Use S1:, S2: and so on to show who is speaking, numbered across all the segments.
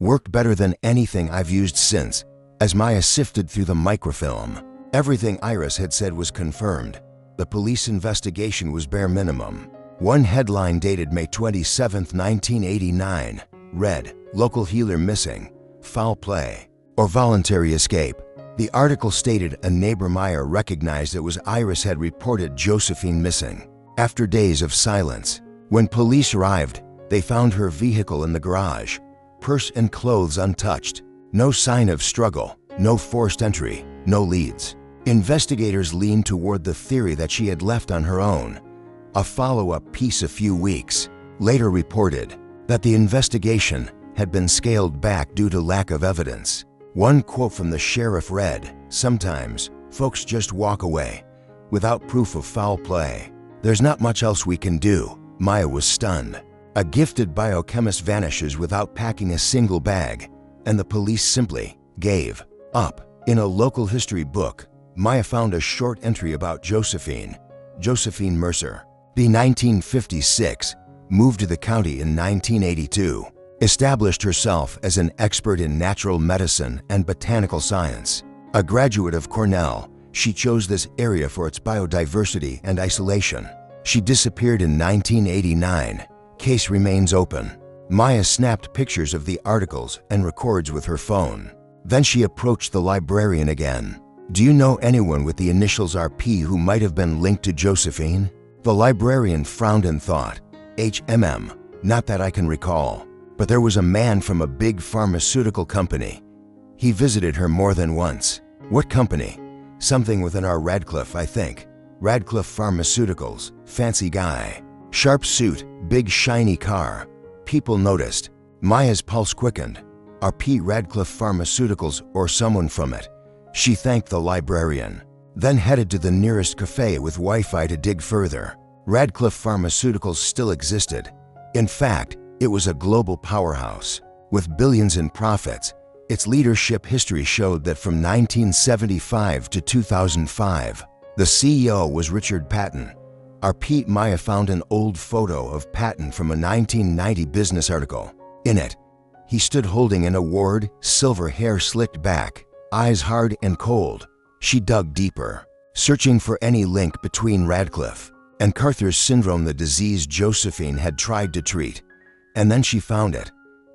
S1: Worked better than anything I've used since, as Maya sifted through the microfilm. Everything Iris had said was confirmed. The police investigation was bare minimum. One headline dated May 27, 1989, read, "Local healer missing, foul play, or voluntary escape." The article stated a neighbor Maya recognized it was Iris had reported Josephine missing. After days of silence, when police arrived, they found her vehicle in the garage, purse and clothes untouched. No sign of struggle, no forced entry, no leads. Investigators leaned toward the theory that she had left on her own. A follow-up piece a few weeks later reported that the investigation had been scaled back due to lack of evidence. One quote from the sheriff read, "Sometimes folks just walk away without proof of foul play. There's not much else we can do." Maya was stunned. A gifted biochemist vanishes without packing a single bag, and the police simply gave up. In a local history book, Maya found a short entry about Josephine Mercer. The 1956 moved to the county in 1982, established herself as an expert in natural medicine and botanical science. A graduate of Cornell, she chose this area for its biodiversity and isolation. She disappeared in 1989. Case remains open. Maya snapped pictures of the articles and records with her phone. Then she approached the librarian again. "Do you know anyone with the initials RP who might have been linked to Josephine?" The librarian frowned and thought, "HMM, not that I can recall. But there was a man from a big pharmaceutical company. He visited her more than once." "What company?" "Something within our Radcliffe, I think. Radcliffe Pharmaceuticals, fancy guy. Sharp suit, big shiny car." People noticed. Maya's pulse quickened. RP Radcliffe Pharmaceuticals or someone from it. She thanked the librarian, then headed to the nearest cafe with Wi-Fi to dig further. Radcliffe Pharmaceuticals still existed. In fact, it was a global powerhouse. With billions in profits, its leadership history showed that from 1975 to 2005, the CEO was Richard Patton. RP Maya found an old photo of Patton from a 1990 business article. In it, he stood holding an award, silver hair slicked back, eyes hard and cold. She dug deeper, searching for any link between Radcliffe and Carter's syndrome, the disease Josephine had tried to treat. And then she found it.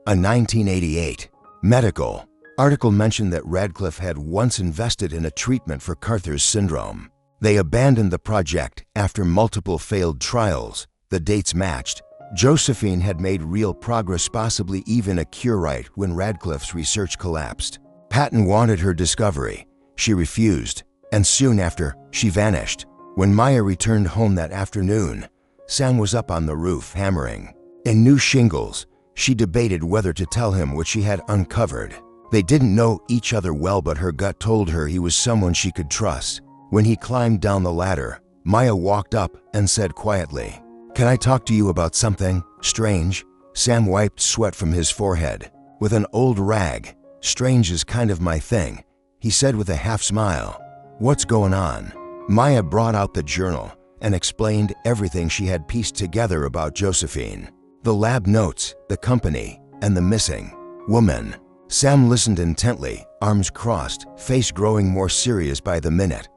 S1: A 1988 medical article mentioned that Radcliffe had once invested in a treatment for Carter's syndrome. They abandoned the project after multiple failed trials. The dates matched. Josephine had made real progress, possibly even a cure, right when Radcliffe's research collapsed. Patton wanted her discovery. She refused, and soon after, she vanished. When Maya returned home that afternoon, Sam was up on the roof hammering. In new shingles, she debated whether to tell him what she had uncovered. They didn't know each other well, but her gut told her he was someone she could trust. When he climbed down the ladder, Maya walked up and said quietly, "Can I talk to you about something strange?" Sam wiped sweat from his forehead with an old rag. "Strange is kind of my thing," he said with a half smile. "What's going on?" Maya brought out the journal and explained everything she had pieced together about Josephine. The lab notes, the company, and the missing woman. Sam listened intently, arms crossed, face growing more serious by the minute.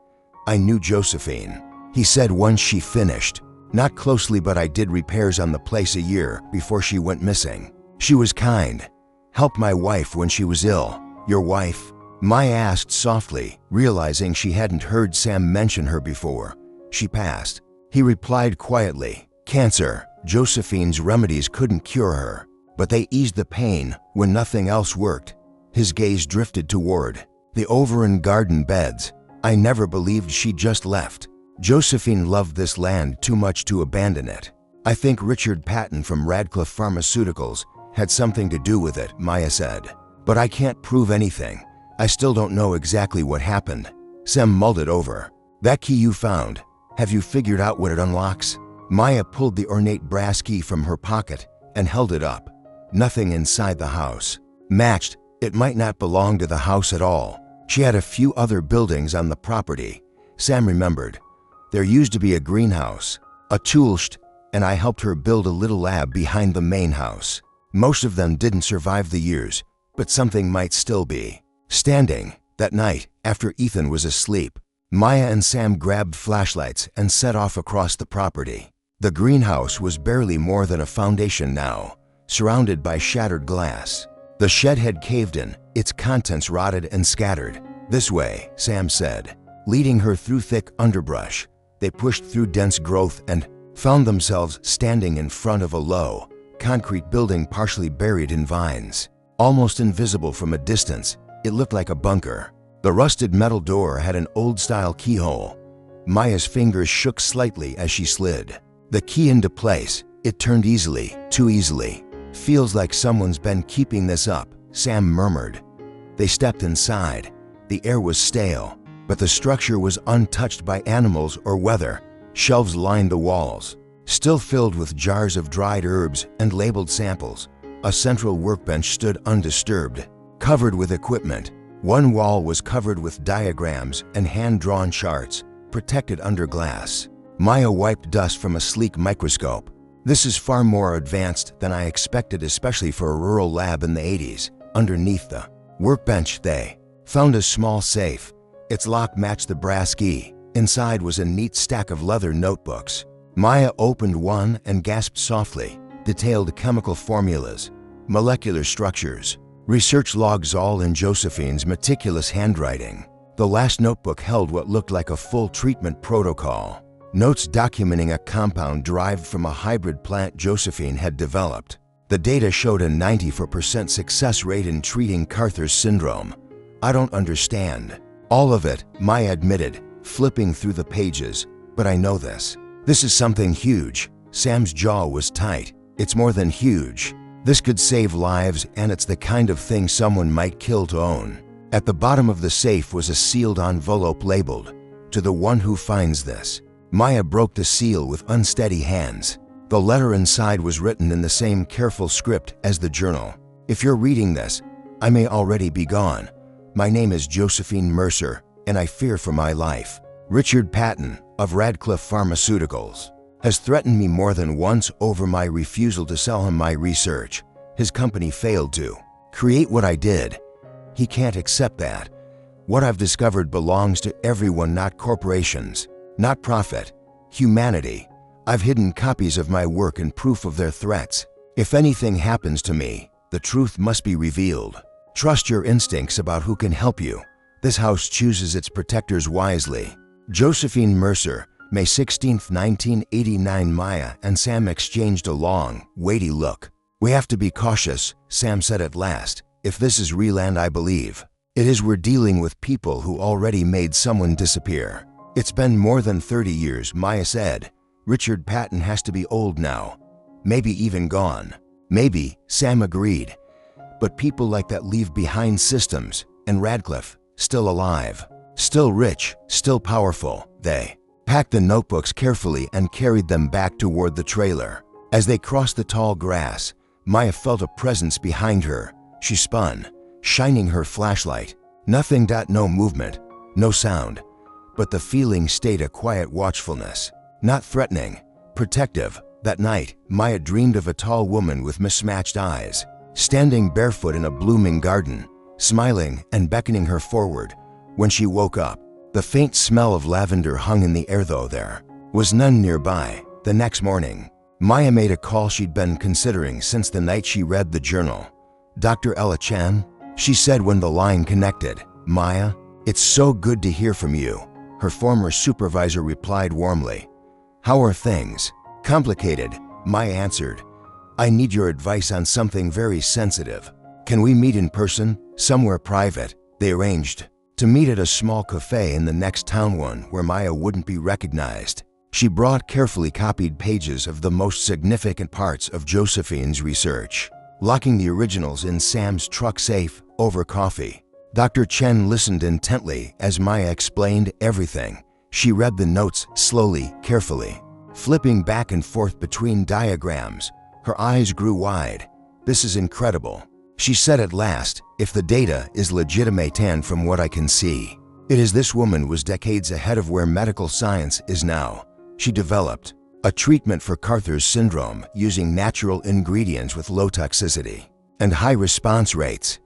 S1: "I knew Josephine," he said once she finished. "Not closely, but I did repairs on the place a year before she went missing. She was kind. Helped my wife when she was ill." "Your wife?" Maya asked softly, realizing she hadn't heard Sam mention her before. "She passed." He replied quietly, "Cancer. Josephine's remedies couldn't cure her, but they eased the pain when nothing else worked." His gaze drifted toward the Overend garden beds. "I never believed she just left. Josephine loved this land too much to abandon it. I think Richard Patton from Radcliffe Pharmaceuticals had something to do with it," Maya said. "But I can't prove anything. I still don't know exactly what happened." Sam mulled it over. "That key you found, have you figured out what it unlocks?" Maya pulled the ornate brass key from her pocket and held it up. Nothing inside the house matched. It might not belong to the house at all. She had a few other buildings on the property. Sam remembered. There used to be a greenhouse, a toolshed, and I helped her build a little lab behind the main house. Most of them didn't survive the years. but something might still be. Standing, that night, after Ethan was asleep, Maya and Sam grabbed flashlights and set off across the property. The greenhouse was barely more than a foundation now, surrounded by shattered glass. The shed had caved in, its contents rotted and scattered. "This way," Sam said. Leading her through thick underbrush, they pushed through dense growth and found themselves standing in front of a low, concrete building partially buried in vines. Almost invisible from a distance, it looked like a bunker. The rusted metal door had an old-style keyhole. Maya's fingers shook slightly as she slid the key into place. It turned easily, too easily. "Feels like someone's been keeping this up," Sam murmured. They stepped inside. The air was stale, but the structure was untouched by animals or weather. Shelves lined the walls, still filled with jars of dried herbs and labeled samples. A central workbench stood undisturbed, covered with equipment. One wall was covered with diagrams and hand-drawn charts, protected under glass. Maya wiped dust from a sleek microscope. "This is far more advanced than I expected, especially for a rural lab in the 80s. Underneath the workbench, they found a small safe. Its lock matched the brass key. Inside was a neat stack of leather notebooks. Maya opened one and gasped softly. Detailed chemical formulas, molecular structures, research logs, all in Josephine's meticulous handwriting. The last notebook held what looked like a full treatment protocol. Notes documenting a compound derived from a hybrid plant Josephine had developed. The data showed a 94% success rate in treating Carter's syndrome. "I don't understand all of it," Maya admitted, flipping through the pages. "But I know this. This is something huge." Sam's jaw was tight. "It's more than huge. This could save lives, and it's the kind of thing someone might kill to own." At the bottom of the safe was a sealed envelope labeled, "To the one who finds this." Maya broke the seal with unsteady hands. The letter inside was written in the same careful script as the journal. "If you're reading this, I may already be gone. My name is Josephine Mercer, and I fear for my life. Richard Patton, of Radcliffe Pharmaceuticals, has threatened me more than once over my refusal to sell him my research. His company failed to create what I did. He can't accept that. What I've discovered belongs to everyone, not corporations, not profit, humanity. I've hidden copies of my work and proof of their threats. If anything happens to me, the truth must be revealed. Trust your instincts about who can help you. This house chooses its protectors wisely." Josephine Mercer, May 16, 1989. Maya and Sam exchanged a long, weighty look. "We have to be cautious," Sam said at last. "If this is real, and I believe it is, we're dealing with people who already made someone disappear." "It's been more than 30 years, Maya said. "Richard Patton has to be old now. Maybe even gone." "Maybe," Sam agreed. "But people like that leave behind systems, and Radcliffe, still alive, still rich, still powerful." They packed the notebooks carefully and carried them back toward the trailer. As they crossed the tall grass, Maya felt a presence behind her. She spun, shining her flashlight. Nothing. No movement, no sound. But the feeling stayed a quiet watchfulness. Not threatening, protective. That night, Maya dreamed of a tall woman with mismatched eyes, standing barefoot in a blooming garden, smiling and beckoning her forward. When she woke up, the faint smell of lavender hung in the air, though there was none nearby. The next morning, Maya made a call she'd been considering since the night she read the journal. "Dr. Ella Chen," she said when the line connected. "Maya, it's so good to hear from you," her former supervisor replied warmly. "How are things?" "Complicated," Maya answered. "I need your advice on something very sensitive. Can we meet in person, somewhere private?" They arranged to meet at a small cafe in the next town, one where Maya wouldn't be recognized. She brought carefully copied pages of the most significant parts of Josephine's research, locking the originals in Sam's truck safe over coffee. Dr. Chen listened intently as Maya explained everything. She read the notes slowly, carefully, flipping back and forth between diagrams. Her eyes grew wide. "This is incredible," she said at last. "If the data is legitimate, and from what I can see, it is, this woman was decades ahead of where medical science is now. She developed a treatment for Carter's syndrome using natural ingredients with low toxicity and high response rates.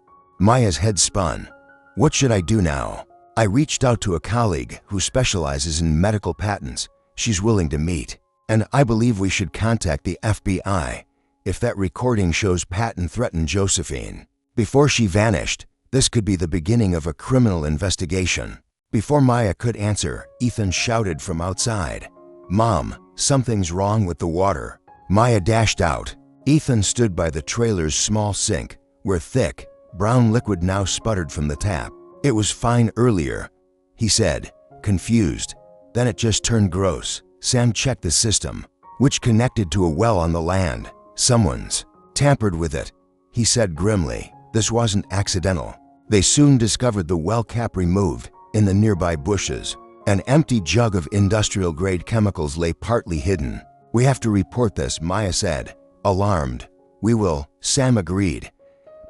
S1: Maya's head spun. What should I do now? I reached out to a colleague who specializes in medical patents. She's willing to meet. And I believe we should contact the FBI if that recording shows Patton threatened Josephine. Before she vanished, this could be the beginning of a criminal investigation. Before Maya could answer, Ethan shouted from outside, "Mom, something's wrong with the water." Maya dashed out. Ethan stood by the trailer's small sink, where thick, brown liquid now sputtered from the tap. "It was fine earlier," he said, confused. "Then it just turned gross." Sam checked the system, which connected to a well on the land. "Someone's tampered with it," he said grimly. "This wasn't accidental." They soon discovered the well cap removed in the nearby bushes. An empty jug of industrial-grade chemicals lay partly hidden. "We have to report this," Maya said, alarmed. "We will," Sam agreed.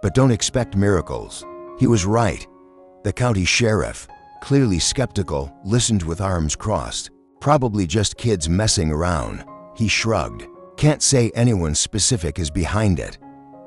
S1: "But don't expect miracles." He was right. The county sheriff, clearly skeptical, listened with arms crossed. "Probably just kids messing around," he shrugged. "Can't say anyone specific is behind it."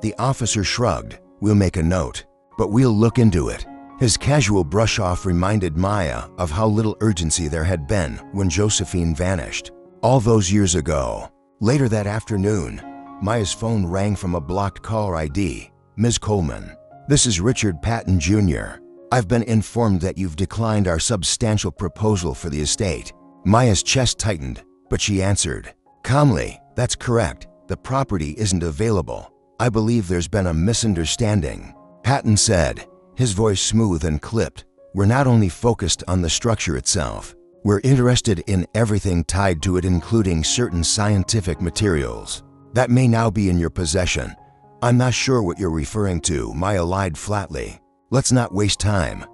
S1: The officer shrugged. "We'll make a note, but we'll look into it." His casual brush-off reminded Maya of how little urgency there had been when Josephine vanished. All those years ago. Later that afternoon, Maya's phone rang from a blocked caller ID. "Ms. Coleman, this is Richard Patton Jr. I've been informed that you've declined our substantial proposal for the estate." Maya's chest tightened, but she answered calmly, "That's correct. The property isn't available. I believe there's been a misunderstanding." Patton said, his voice smooth and clipped, "We're not only focused on the structure itself. We're interested in everything tied to it, including certain scientific materials. That may now be in your possession." "I'm not sure what you're referring to," Maya lied flatly. "Let's not waste time,"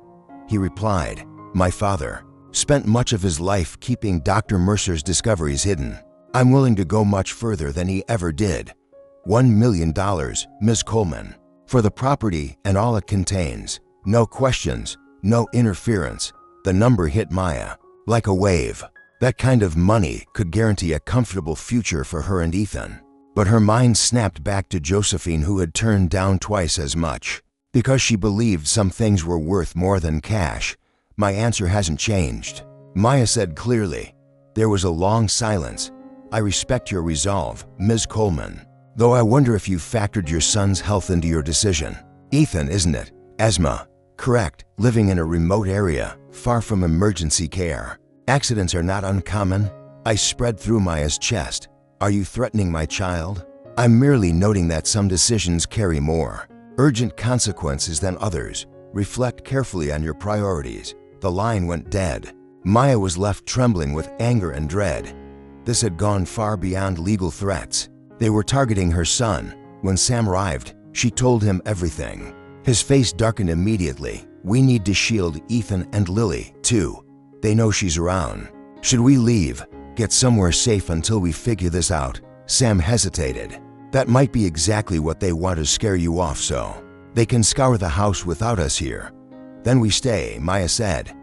S1: he replied. "My father spent much of his life keeping Dr. Mercer's discoveries hidden. I'm willing to go much further than he ever did. $1 million, Ms. Coleman, for the property and all it contains. No questions, no interference." The number hit Maya like a wave. That kind of money could guarantee a comfortable future for her and Ethan. But her mind snapped back to Josephine, who had turned down twice as much because she believed some things were worth more than cash. "My answer hasn't changed," Maya said clearly. There was a long silence. "I respect your resolve, Ms. Coleman, though I wonder if you factored your son's health into your decision." "Ethan, isn't it? Asthma." "Correct. Living in a remote area, far from emergency care. Accidents are not uncommon." I spread through Maya's chest. "Are you threatening my child?" "I'm merely noting that some decisions carry more urgent consequences than others. Reflect carefully on your priorities." The line went dead. Maya was left trembling with anger and dread. This had gone far beyond legal threats. They were targeting her son. When Sam arrived, she told him everything. His face darkened immediately. "We need to shield Ethan and Lily, too. They know she's around." "Should we leave? Get somewhere safe until we figure this out?" Sam hesitated. "That might be exactly what they want to scare you off so they can scour the house without us here. Then we stay," Maya said.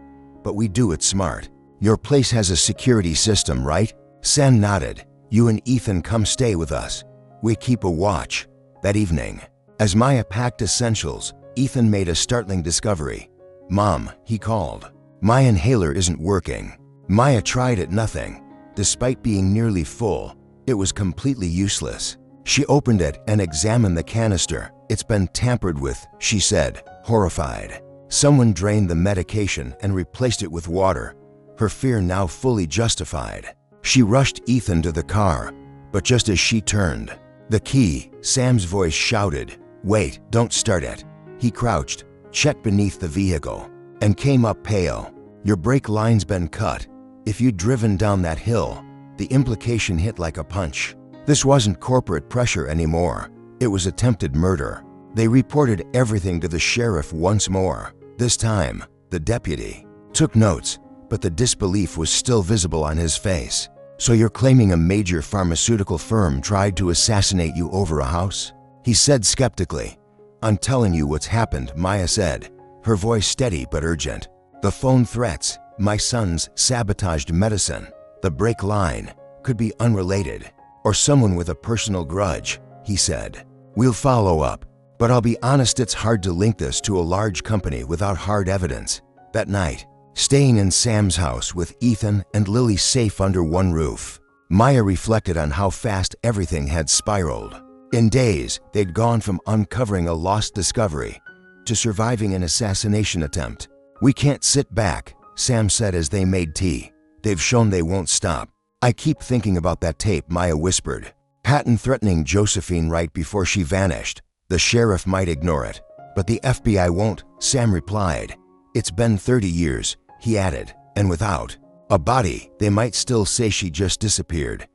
S1: "But we do it smart. Your place has a security system, right?" Sam nodded. "You and Ethan come stay with us. We keep a watch." That evening, as Maya packed essentials, Ethan made a startling discovery. "Mom," he called, "my inhaler isn't working." Maya tried it. Nothing. Despite being nearly full, it was completely useless. She opened it and examined the canister. "It's been tampered with," she said, horrified. Someone drained the medication and replaced it with water, her fear now fully justified. She rushed Ethan to the car, but just as she turned the key, Sam's voice shouted, "Wait, don't start it." He crouched, checked beneath the vehicle, and came up pale. "Your brake line's been cut. If you'd driven down that hill," the implication hit like a punch. This wasn't corporate pressure anymore. It was attempted murder. They reported everything to the sheriff once more. This time, the deputy took notes, but the disbelief was still visible on his face. "So you're claiming a major pharmaceutical firm tried to assassinate you over a house?" he said skeptically. "I'm telling you what's happened," Maya said, her voice steady but urgent. "The phone threats, my son's sabotaged medicine, the brake line, could be unrelated, or someone with a personal grudge," he said. "We'll follow up, But I'll be honest, it's hard to link this to a large company without hard evidence. That night, staying in Sam's house with Ethan and Lily safe under one roof, Maya reflected on how fast everything had spiraled. In days, they'd gone from uncovering a lost discovery to surviving an assassination attempt. "We can't sit back," Sam said as they made tea. "They've shown they won't stop." "I keep thinking about that tape," Maya whispered. "Patton threatening Josephine right before she vanished. The sheriff might ignore it, but the FBI won't," Sam replied. "It's been 30 years, he added, "and without a body, they might still say she just disappeared."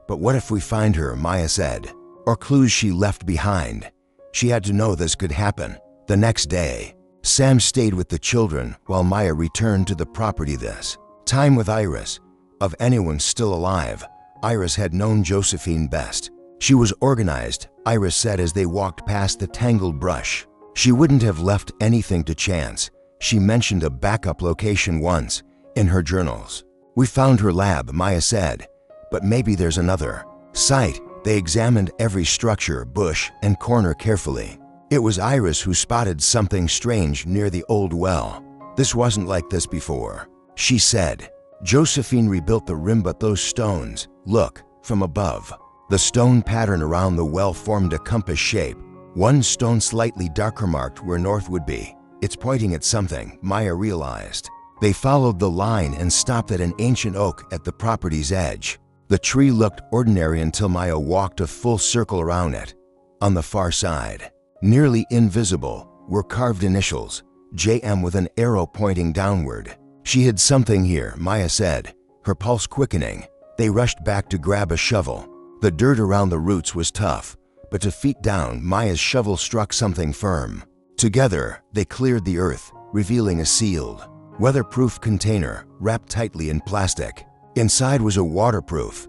S1: "But what if we find her," Maya said, "or clues she left behind?" She had to know this could happen. The next day, Sam stayed with the children while Maya returned to the property. This time with Iris. Of anyone still alive, Iris had known Josephine best. She was organized, Iris said as they walked past the tangled brush. She wouldn't have left anything to chance. She mentioned a backup location once in her journals. "We found her lab," Maya said, "but maybe there's another site." They examined every structure, bush, and corner carefully. It was Iris who spotted something strange near the old well. "This wasn't like this before," she said. "Josephine rebuilt the rim, but those stones, look, from above." The stone pattern around the well formed a compass shape. One stone slightly darker marked where north would be. "It's pointing at something," Maya realized. They followed the line and stopped at an ancient oak at the property's edge. The tree looked ordinary until Maya walked a full circle around it. On the far side, nearly invisible, were carved initials, JM with an arrow pointing downward. "She hid something here," Maya said, her pulse quickening. They rushed back to grab a shovel. The dirt around the roots was tough, but 2 feet down, Maya's shovel struck something firm. Together, they cleared the earth, revealing a sealed, weatherproof container wrapped tightly in plastic. Inside was a waterproof.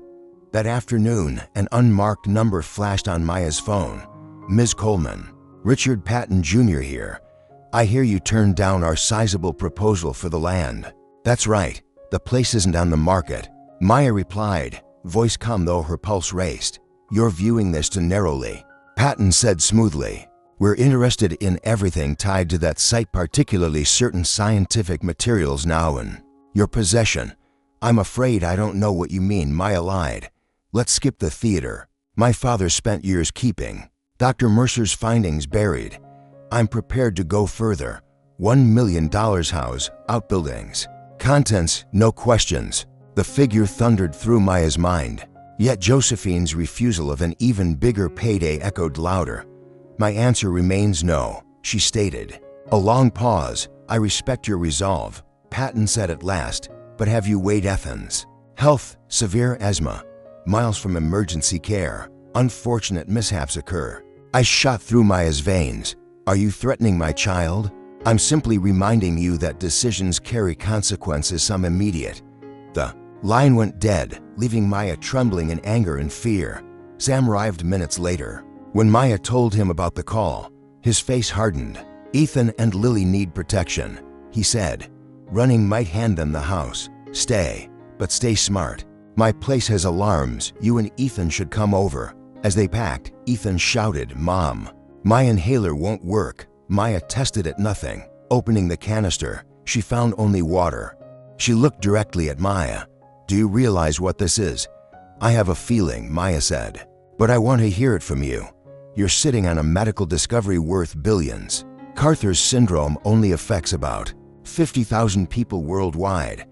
S1: That afternoon, an unmarked number flashed on Maya's phone. "Ms. Coleman, Richard Patton Jr. here. I hear you turned down our sizable proposal for the land." "That's right. The place isn't on the market," Maya replied, voice calm though her pulse raced. "You're viewing this too narrowly," Patton said smoothly. "We're interested in everything tied to that site, particularly certain scientific materials now in your possession." "I'm afraid I don't know what you mean," Maya lied. "Let's skip the theater. My father spent years keeping Dr. Mercer's findings buried. I'm prepared to go further. $1 million house, outbuildings. Contents, no questions." The figure thundered through Maya's mind. Yet Josephine's refusal of an even bigger payday echoed louder. "My answer remains no," she stated. A long pause. "I respect your resolve," Patton said at last, "but have you weighed Ethan's health? Severe asthma, miles from emergency care. Unfortunate mishaps occur." I shot through Maya's veins. "Are you threatening my child?" "I'm simply reminding you that decisions carry consequences, some immediate." The line went dead, leaving Maya trembling in anger and fear. Sam arrived minutes later. When Maya told him about the call, his face hardened. "Ethan and Lily need protection," he said. "Running might hand them the house. But stay smart. My place has alarms. You and Ethan should come over." As they packed, Ethan shouted, "Mom, my inhaler won't work." Maya tested it, nothing. Opening the canister, she found only water. She looked directly at Maya. "Do you realize what this is?" "I have a feeling," Maya said, "but I want to hear it from you. You're sitting on a medical discovery worth billions. Carter's syndrome only affects about 50,000 people worldwide,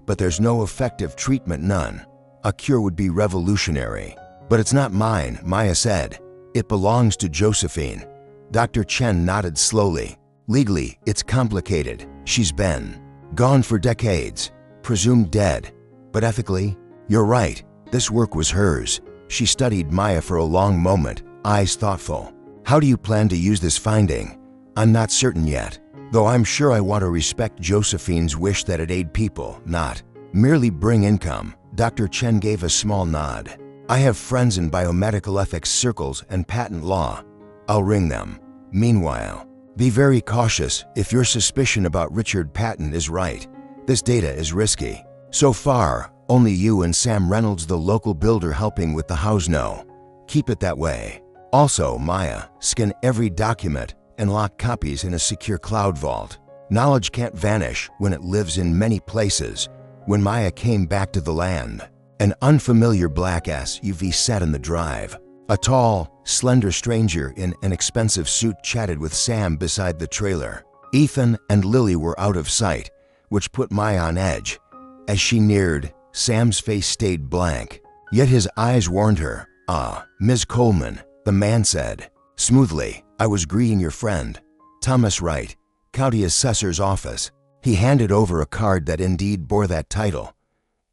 S1: but there's no effective treatment, none. A cure would be revolutionary." "But it's not mine," Maya said. "It belongs to Josephine." Dr. Chen nodded slowly. "Legally, it's complicated. She's been gone for decades, presumed dead. But ethically, you're right. This work was hers." She studied Maya for a long moment, eyes thoughtful. "How do you plan to use this finding?" "I'm not certain yet, though I'm sure I want to respect Josephine's wish that it aid people, not merely bring income." Dr. Chen gave a small nod. "I have friends in biomedical ethics circles and patent law. I'll ring them. Meanwhile, be very cautious if your suspicion about Richard Patton is right. This data is risky. So far, only you and Sam Reynolds, the local builder helping with the house, know. Keep it that way." Also, Maya, scan every document and lock copies in a secure cloud vault. Knowledge can't vanish when it lives in many places. When Maya came back to the land, an unfamiliar black SUV sat in the drive. A tall, slender stranger in an expensive suit chatted with Sam beside the trailer. Ethan and Lily were out of sight, which put Maya on edge. As she neared, Sam's face stayed blank, yet his eyes warned her. "Ah, Ms. Coleman," the man said smoothly. "I was greeting your friend, Thomas Wright, County Assessor's Office." He handed over a card that indeed bore that title.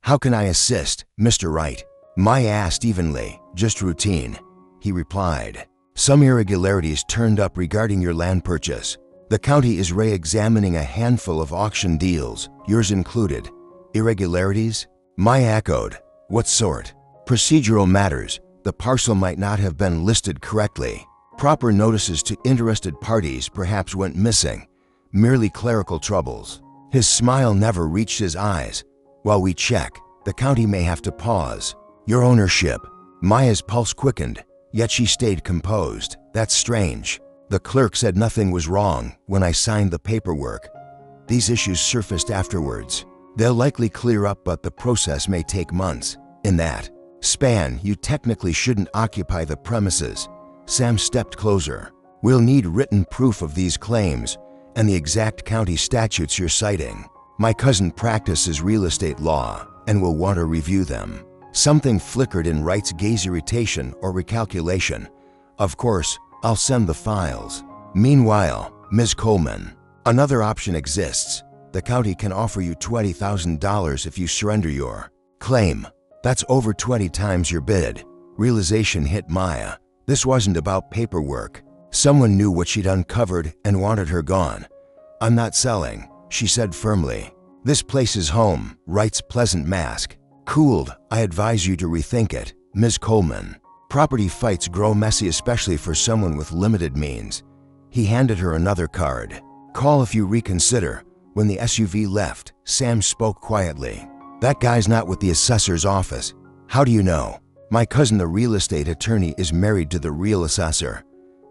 S1: "How can I assist, Mr. Wright?" Maya asked evenly. "Just routine," he replied. "Some irregularities turned up regarding your land purchase. The county is re-examining a handful of auction deals, yours included." "Irregularities?" Maya echoed. "What sort?" "Procedural matters. The parcel might not have been listed correctly. Proper notices to interested parties perhaps went missing. Merely clerical troubles." His smile never reached his eyes. "While we check, the county may have to pause." "Your ownership." Maya's pulse quickened, yet she stayed composed. "That's strange. The clerk said nothing was wrong when I signed the paperwork. These issues surfaced afterwards. They'll likely clear up, but the process may take months. In that span, you technically shouldn't occupy the premises." Sam stepped closer. "We'll need written proof of these claims and the exact county statutes you're citing. My cousin practices real estate law and will want to review them." Something flickered in Wright's gaze, irritation or recalculation. "Of course, I'll send the files. Meanwhile, Ms. Coleman, another option exists. The county can offer you $20,000 if you surrender your claim. That's over 20 times your bid." Realization hit Maya. This wasn't about paperwork. Someone knew what she'd uncovered and wanted her gone. "I'm not selling," she said firmly. "This place is home." Wright's pleasant mask cooled. "I advise you to rethink it, Ms. Coleman. Property fights grow messy, especially for someone with limited means." He handed her another card. "Call if you reconsider." When the SUV left, Sam spoke quietly. "That guy's not with the assessor's office." "How do you know?" "My cousin, the real estate attorney, is married to the real assessor.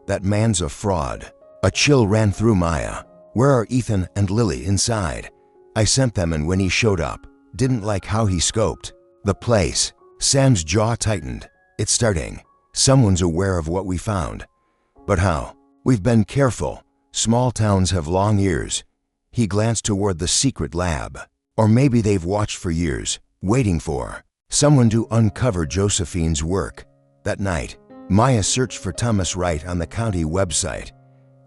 S1: That man's a fraud." A chill ran through Maya. "Where are Ethan and Lily?" "Inside. I sent them, and when he showed up, didn't like how he scoped the place." Sam's jaw tightened. "It's starting. Someone's aware of what we found." "But how?" "We've been careful. Small towns have long ears." He glanced toward the secret lab. "Or maybe they've watched for years, waiting for someone to uncover Josephine's work." That night, Maya searched for Thomas Wright on the county website.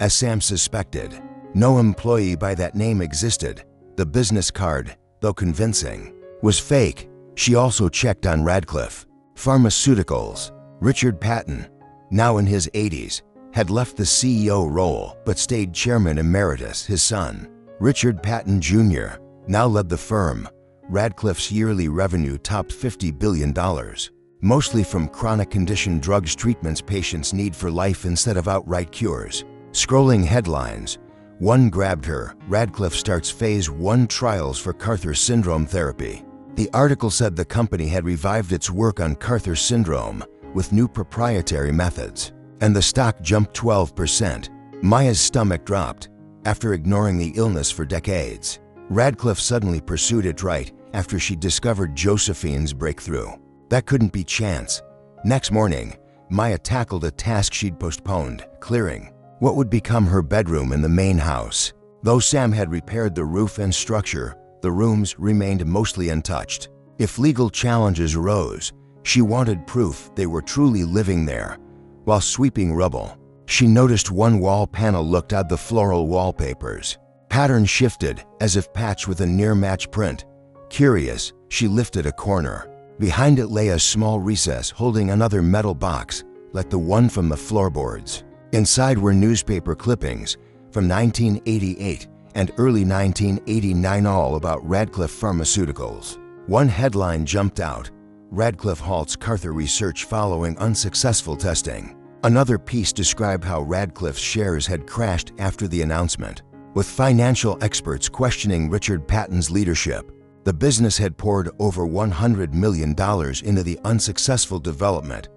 S1: As Sam suspected, no employee by that name existed. The business card, though convincing, was fake. She also checked on Radcliffe Pharmaceuticals. Richard Patton, now in his 80s, had left the CEO role but stayed chairman emeritus. His son, Richard Patton Jr., now led the firm. Radcliffe's yearly revenue topped $50 billion, mostly from chronic condition drugs treatments patients need for life instead of outright cures. Scrolling headlines, one grabbed her. "Radcliffe starts phase 1 trials for Carter syndrome therapy." The article said the company had revived its work on Carter syndrome with new proprietary methods, and the stock jumped 12%. Maya's stomach dropped. After ignoring the illness for decades, Radcliffe suddenly pursued it right after she discovered Josephine's breakthrough. That couldn't be chance. Next morning, Maya tackled a task she'd postponed, clearing what would become her bedroom in the main house. Though Sam had repaired the roof and structure, the rooms remained mostly untouched. If legal challenges arose, she wanted proof they were truly living there. While sweeping rubble, she noticed one wall panel looked odd. The floral wallpapers pattern shifted as if patched with a near-match print. Curious, she lifted a corner. Behind it lay a small recess holding another metal box, like the one from the floorboards. Inside were newspaper clippings from 1988 and early 1989, all about Radcliffe Pharmaceuticals. One headline jumped out: "Radcliffe halts Carter research following unsuccessful testing." Another piece described how Radcliffe's shares had crashed after the announcement, with financial experts questioning Richard Patton's leadership. The business had poured over $100 million into the unsuccessful development.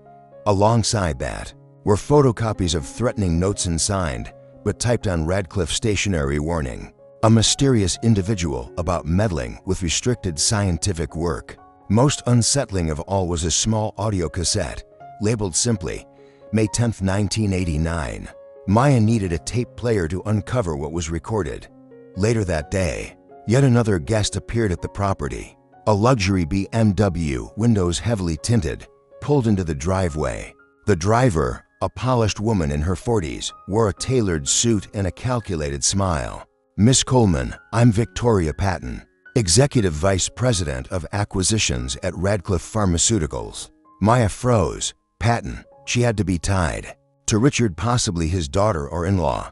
S1: Alongside that, were photocopies of threatening notes unsigned, but typed on Radcliffe stationery warning. A mysterious individual about meddling with restricted scientific work. Most unsettling of all was a small audio cassette, labeled simply, May 10, 1989. Maya needed a tape player to uncover what was recorded. Later that day, yet another guest appeared at the property. A luxury BMW, windows heavily tinted, pulled into the driveway. The driver, a polished woman in her 40s, wore a tailored suit and a calculated smile. "Miss Coleman, I'm Victoria Patton, Executive Vice President of Acquisitions at Radcliffe Pharmaceuticals." Maya froze. Patton, she had to be tied to Richard, possibly his daughter or in-law.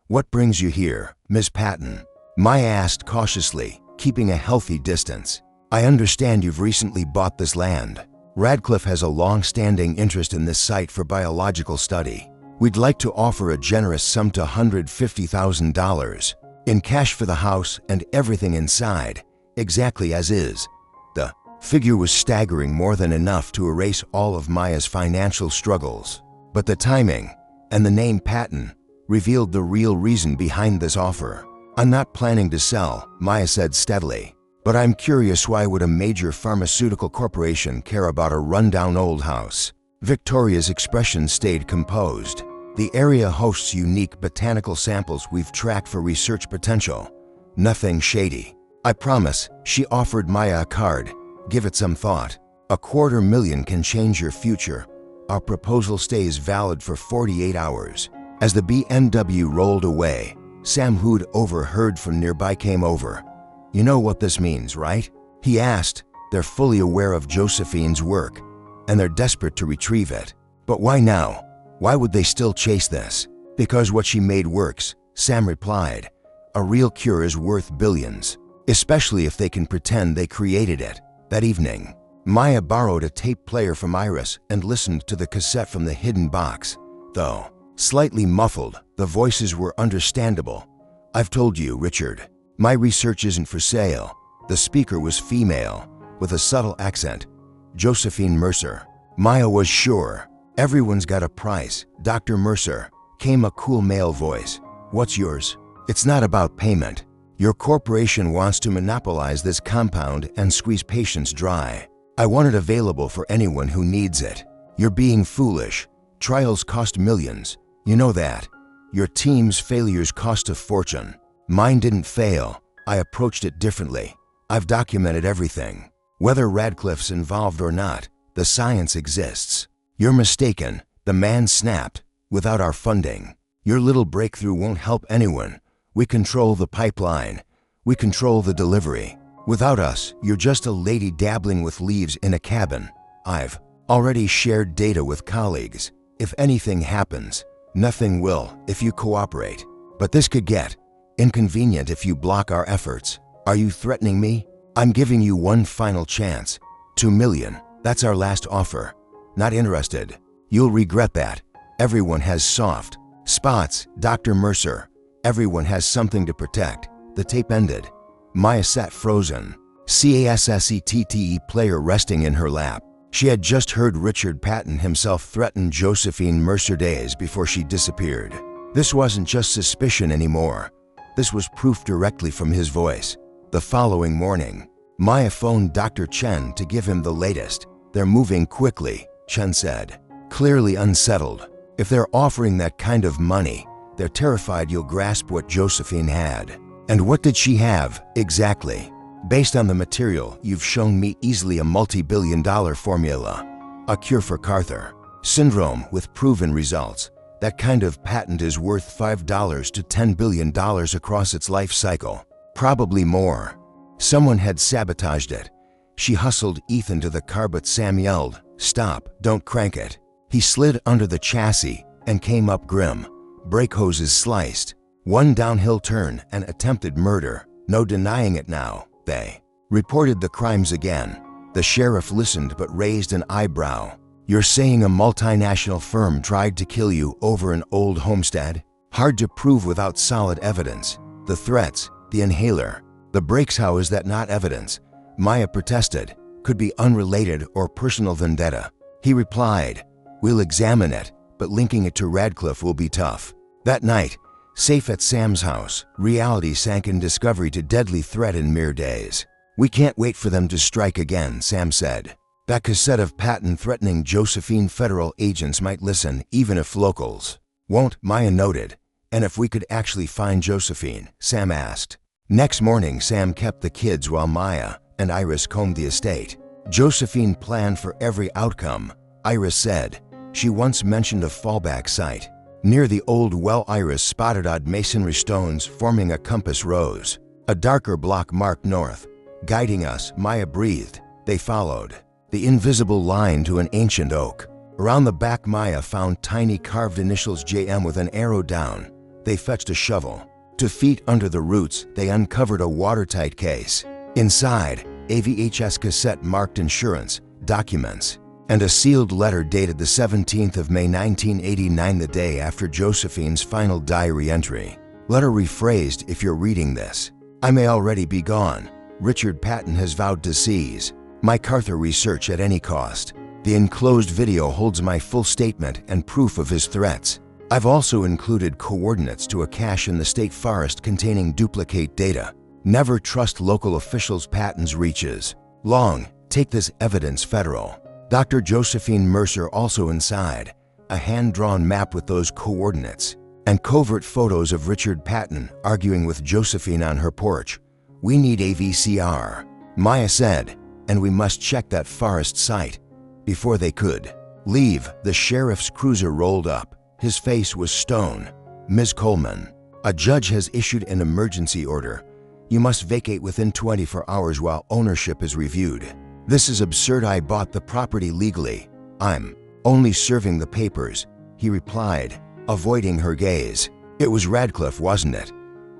S1: "What brings you here, Miss Patton?" Maya asked cautiously, keeping a healthy distance. "I understand you've recently bought this land. Radcliffe has a long-standing interest in this site for biological study. We'd like to offer a generous sum to $150,000 in cash for the house and everything inside, exactly as is." The figure was staggering, more than enough to erase all of Maya's financial struggles. But the timing and the name Patton revealed the real reason behind this offer. "I'm not planning to sell," Maya said steadily. "But I'm curious, why would a major pharmaceutical corporation care about a rundown old house?" Victoria's expression stayed composed. "The area hosts unique botanical samples we've tracked for research potential. Nothing shady. I promise." She offered Maya a card. "Give it some thought. $250,000 can change your future. Our proposal stays valid for 48 hours. As the BMW rolled away, Sam, who'd overheard from nearby, came over. "You know what this means, right?" he asked. "They're fully aware of Josephine's work, and they're desperate to retrieve it. But why now? Why would they still chase this?" "Because what she made works," Sam replied. "A real cure is worth billions, especially if they can pretend they created it." That evening, Maya borrowed a tape player from Iris and listened to the cassette from the hidden box. Though slightly muffled, the voices were understandable. "I've told you, Richard. My research isn't for sale." The speaker was female, with a subtle accent. "Josephine Mercer." Maya was sure. "Everyone's got a price, Dr. Mercer," came a cool male voice. "What's yours?" "It's not about payment. Your corporation wants to monopolize this compound and squeeze patients dry. I want it available for anyone who needs it." "You're being foolish. Trials cost millions. You know that. Your team's failures cost a fortune. Mine didn't fail. I approached it differently. I've documented everything. Whether Radcliffe's involved or not, the science exists." "You're mistaken," the man snapped. "Without our funding, your little breakthrough won't help anyone. We control the pipeline. We control the delivery. Without us, you're just a lady dabbling with leaves in a cabin. I've already shared data with colleagues. If anything happens, nothing will if you cooperate. But this could get inconvenient if you block our efforts." "Are you threatening me?" "I'm giving you one final chance. $2 million. That's our last offer. Not interested. You'll regret that. Everyone has soft spots, Dr. Mercer. Everyone has something to protect." The tape ended. Maya sat frozen, CASSETTE player resting in her lap. She had just heard Richard Patton himself threaten Josephine Mercer days before she disappeared. This wasn't just suspicion anymore. This was proof directly from his voice. The following morning, Maya phoned Dr. Chen to give him the latest. "They're moving quickly," Chen said, clearly unsettled. "If they're offering that kind of money, they're terrified you'll grasp what Josephine had." "And what did she have, exactly?" "Based on the material, you've shown me easily a multi-billion-dollar formula. A cure for Carter syndrome with proven results. That kind of patent is worth $5 to $10 billion across its life cycle. Probably more." Someone had sabotaged it. She hustled Ethan to the car, but Sam yelled, "Stop, don't crank it." He slid under the chassis and came up grim. Brake hoses sliced. One downhill turn and attempted murder. No denying it now. They reported the crimes again. The sheriff listened but raised an eyebrow. "You're saying a multinational firm tried to kill you over an old homestead? Hard to prove without solid evidence. The threats, the inhaler, the brakes, how is that not evidence?" Maya protested. "Could be unrelated or personal vendetta." He replied, "We'll examine it, but linking it to Radcliffe will be tough. That night, safe at Sam's house, reality sank in discovery to deadly threat in mere days. "We can't wait for them to strike again," Sam said. "That cassette of Patton threatening Josephine federal agents might listen even if locals won't," Maya noted. "And if we could actually find Josephine?" Sam asked. Next morning, Sam kept the kids while Maya and Iris combed the estate. Josephine planned for every outcome, Iris said. She once mentioned a fallback site. Near the old well, Iris spotted odd masonry stones forming a compass rose. "A darker block marked north. Guiding us," Maya breathed. They followed the invisible line to an ancient oak. Around the back, Maya found tiny carved initials JM with an arrow down. They fetched a shovel. 2 feet under the roots, they uncovered a watertight case. Inside, a VHS cassette marked insurance, documents, and a sealed letter dated the 17th of May 1989, the day after Josephine's final diary entry. Letter rephrased, "If you're reading this, I may already be gone. Richard Patton has vowed to seize MacArthur research at any cost. The enclosed video holds my full statement and proof of his threats. I've also included coordinates to a cache in the state forest containing duplicate data. Never trust local officials. Patton's reaches long. Take this evidence federal." Dr. Josephine Mercer also inside, a hand-drawn map with those coordinates, and covert photos of Richard Patton arguing with Josephine on her porch. "We need a VCR," Maya said, "and we must check that forest site." Before they could leave, the sheriff's cruiser rolled up. His face was stone. "Ms. Coleman, a judge has issued an emergency order. You must vacate within 24 hours while ownership is reviewed." "This is absurd. I bought the property legally. I'm only serving the papers," he replied, avoiding her gaze. "It was Radcliffe, wasn't it?"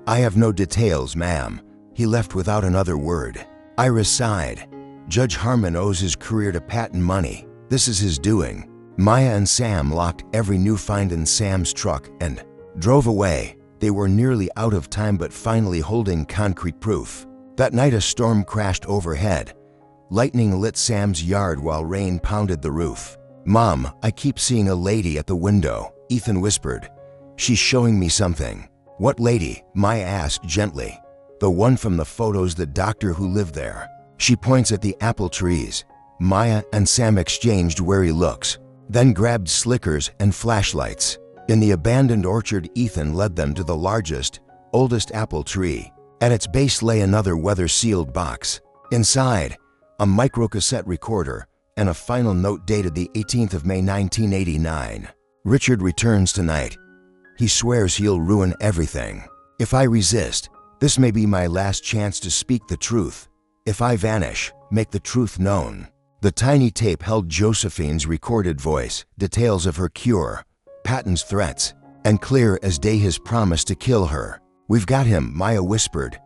S1: "I have no details, ma'am." He left without another word. Iris sighed. "Judge Harmon owes his career to Patton money. This is his doing." Maya and Sam locked every new find in Sam's truck and drove away. They were nearly out of time, but finally holding concrete proof. That night, a storm crashed overhead. Lightning lit Sam's yard while rain pounded the roof. "Mom, I keep seeing a lady at the window," Ethan whispered. "She's showing me something." "What lady?" Maya asked gently. "The one from the photos, the doctor who lived there." She points at the apple trees. Maya and Sam exchanged wary looks, then grabbed slickers and flashlights. In the abandoned orchard, Ethan led them to the largest, oldest apple tree. At its base lay another weather-sealed box. Inside, a microcassette recorder and a final note dated the 18th of May 1989. "Richard returns tonight. He swears he'll ruin everything. If I resist, this may be my last chance to speak the truth. If I vanish, make the truth known." The tiny tape held Josephine's recorded voice, details of her cure, Patton's threats, and clear as day his promise to kill her. "We've got him," Maya whispered.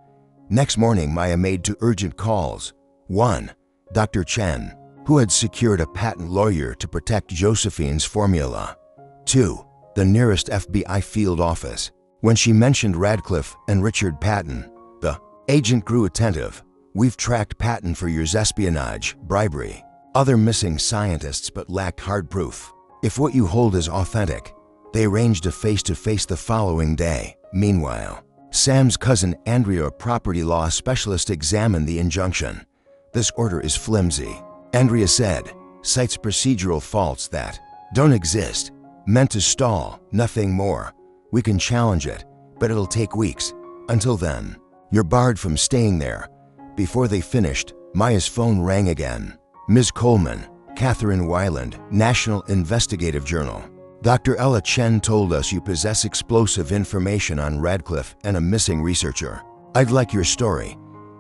S1: Next morning, Maya made 2 urgent calls. 1. Dr. Chen, who had secured a patent lawyer to protect Josephine's formula. 2. The nearest FBI field office. When she mentioned Radcliffe and Richard Patton, the agent grew attentive. "We've tracked Patton for years, espionage, bribery, other missing scientists, but lacked hard proof. If what you hold is authentic." They arranged a face-to-face the following day. Meanwhile, Sam's cousin Andrea, a property law specialist, examined the injunction. "This order is flimsy," Andrea said. "Cites procedural faults that don't exist. Meant to stall, nothing more. We can challenge it, but it'll take weeks. Until then, you're barred from staying there." Before they finished, Maya's phone rang again. "Ms. Coleman, Catherine Weiland, National Investigative Journal. Dr. Ella Chen told us you possess explosive information on Radcliffe and a missing researcher. I'd like your story.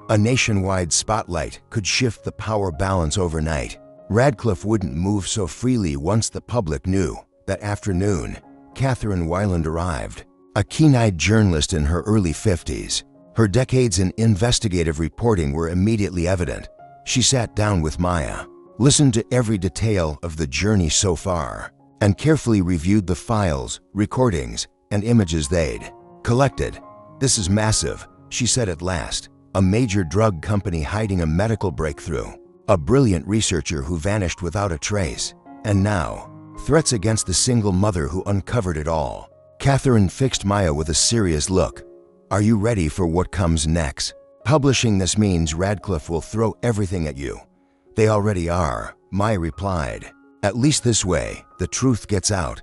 S1: A nationwide spotlight could shift the power balance overnight." Radcliffe wouldn't move so freely once the public knew. That afternoon, Catherine Weiland arrived, a keen-eyed journalist in her early 50s. Her decades in investigative reporting were immediately evident. She sat down with Maya, listened to every detail of the journey so far, and carefully reviewed the files, recordings, and images they'd collected. "This is massive," she said at last. "A major drug company hiding a medical breakthrough. A brilliant researcher who vanished without a trace. And now, Threats against the single mother who uncovered it all. Catherine fixed Maya with a serious look. Are you ready for what comes next? Publishing this means Radcliffe will throw everything at you. They already are, Maya replied. At least this way, the truth gets out.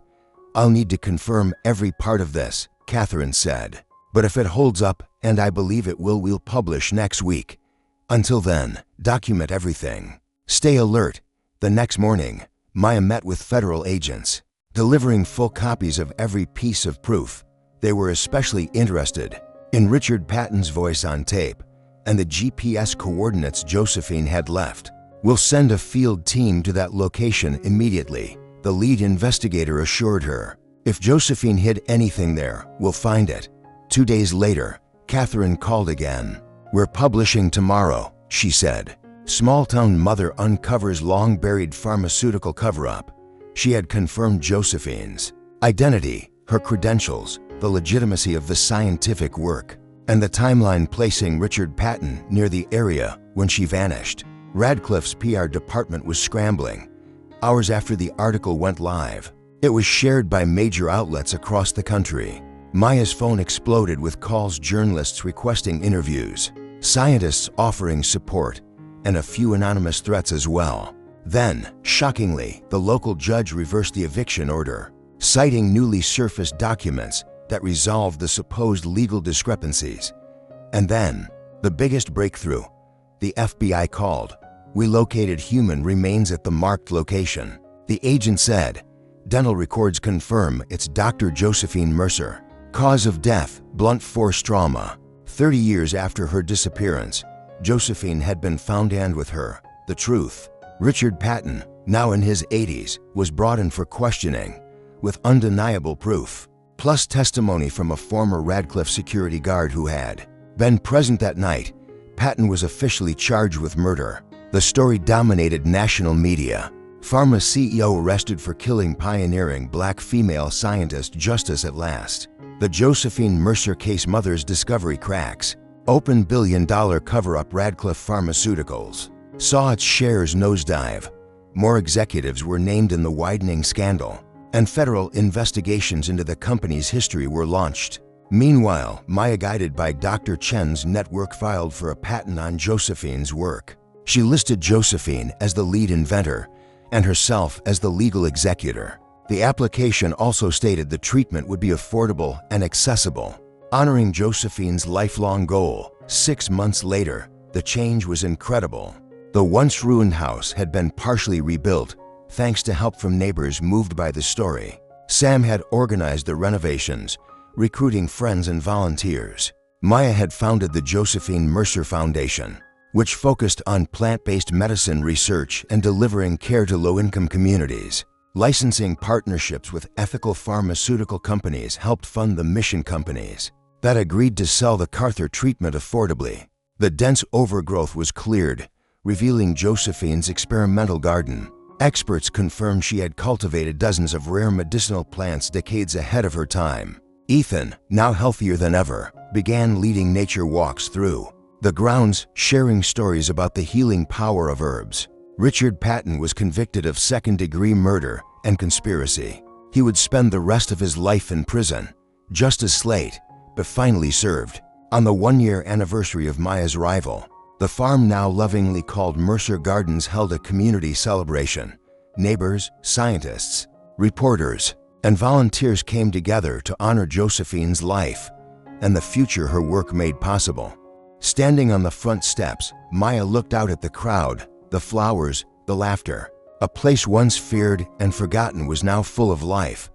S1: I'll need to confirm every part of this, Catherine said. But if it holds up, and I believe it will, we'll publish next week. Until then, document everything. Stay alert. The next morning, Maya met with federal agents, delivering full copies of every piece of proof. They were especially interested in Richard Patton's voice on tape and the GPS coordinates Josephine had left. We'll send a field team to that location immediately, the lead investigator assured her. If Josephine hid anything there, we'll find it. 2 days later, Catherine called again. We're publishing tomorrow, she said. Small-town mother uncovers long-buried pharmaceutical cover-up. She had confirmed Josephine's identity, her credentials, the legitimacy of the scientific work, and the timeline placing Richard Patton near the area when she vanished. Radcliffe's PR department was scrambling. Hours after the article went live, it was shared by major outlets across the country. Maya's phone exploded with calls, journalists requesting interviews, scientists offering support, and a few anonymous threats as well. Then, shockingly, the local judge reversed the eviction order, citing newly surfaced documents that resolved the supposed legal discrepancies. And then, the biggest breakthrough, the FBI called. We located human remains at the marked location. The agent said, dental records confirm it's Dr. Josephine Mercer. Cause of death, blunt force trauma. 30 years after her disappearance, Josephine had been found, and with her, the truth. Richard Patton, now in his 80s, was brought in for questioning, with undeniable proof, plus testimony from a former Radcliffe security guard who had been present that night. Patton was officially charged with murder. The story dominated national media. Pharma CEO arrested for killing pioneering black female scientist, justice at last. The Josephine Mercer case, mother's discovery cracks. Open billion-dollar cover-up. Radcliffe Pharmaceuticals saw its shares nosedive. More executives were named in the widening scandal, and federal investigations into the company's history were launched. Meanwhile, Maya, guided by Dr. Chen's network, filed for a patent on Josephine's work. She listed Josephine as the lead inventor and herself as the legal executor. The application also stated the treatment would be affordable and accessible, honoring Josephine's lifelong goal. 6 months later, the change was incredible. The once ruined house had been partially rebuilt, thanks to help from neighbors moved by the story. Sam had organized the renovations, recruiting friends and volunteers. Maya had founded the Josephine Mercer Foundation, which focused on plant-based medicine research and delivering care to low-income communities. Licensing partnerships with ethical pharmaceutical companies helped fund the mission companies that agreed to sell the Carther treatment affordably. The dense overgrowth was cleared, revealing Josephine's experimental garden. Experts confirmed she had cultivated dozens of rare medicinal plants decades ahead of her time. Ethan, now healthier than ever, began leading nature walks through the grounds, sharing stories about the healing power of herbs. Richard Patton was convicted of second-degree murder and conspiracy. He would spend the rest of his life in prison, just as Slate, but finally served. On the 1-year anniversary of Maya's arrival, the farm, now lovingly called Mercer Gardens, held a community celebration. Neighbors, scientists, reporters, and volunteers came together to honor Josephine's life and the future her work made possible. Standing on the front steps, Maya looked out at the crowd, the flowers, the laughter. A place once feared and forgotten was now full of life.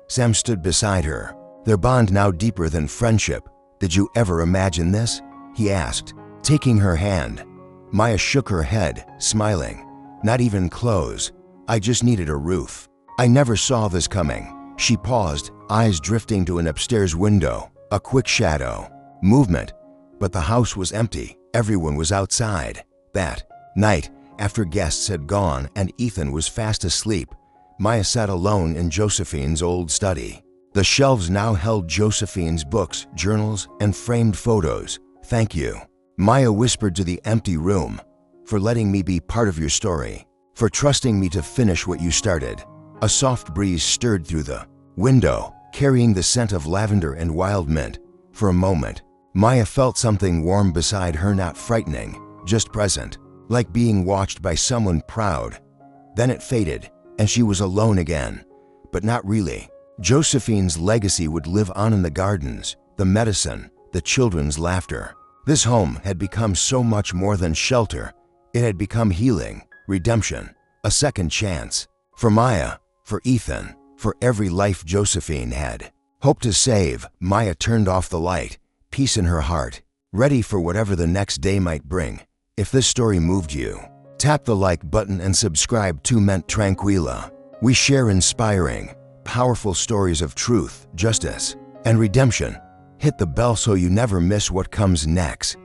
S1: Sam stood beside her, their bond now deeper than friendship. Did you ever imagine this? He asked, taking her hand. Maya shook her head, smiling. Not even clothes. I just needed a roof. I never saw this coming. She paused, eyes drifting to an upstairs window. A quick shadow. Movement. But the house was empty. Everyone was outside. That night, after guests had gone and Ethan was fast asleep, Maya sat alone in Josephine's old study. The shelves now held Josephine's books, journals, and framed photos. Thank you, Maya whispered to the empty room, for letting me be part of your story, for trusting me to finish what you started. A soft breeze stirred through the window, carrying the scent of lavender and wild mint. For a moment, Maya felt something warm beside her, not frightening, just present, like being watched by someone proud. Then it faded, and she was alone again. But not really. Josephine's legacy would live on in the gardens, the medicine, the children's laughter. This home had become so much more than shelter. It had become healing, redemption, a second chance. For Maya, for Ethan, for every life Josephine had hoped to save. Maya turned off the light, peace in her heart, ready for whatever the next day might bring. If this story moved you, tap the like button and subscribe to Mente Tranquila. We share inspiring, powerful stories of truth, justice, and redemption. Hit the bell so you never miss what comes next.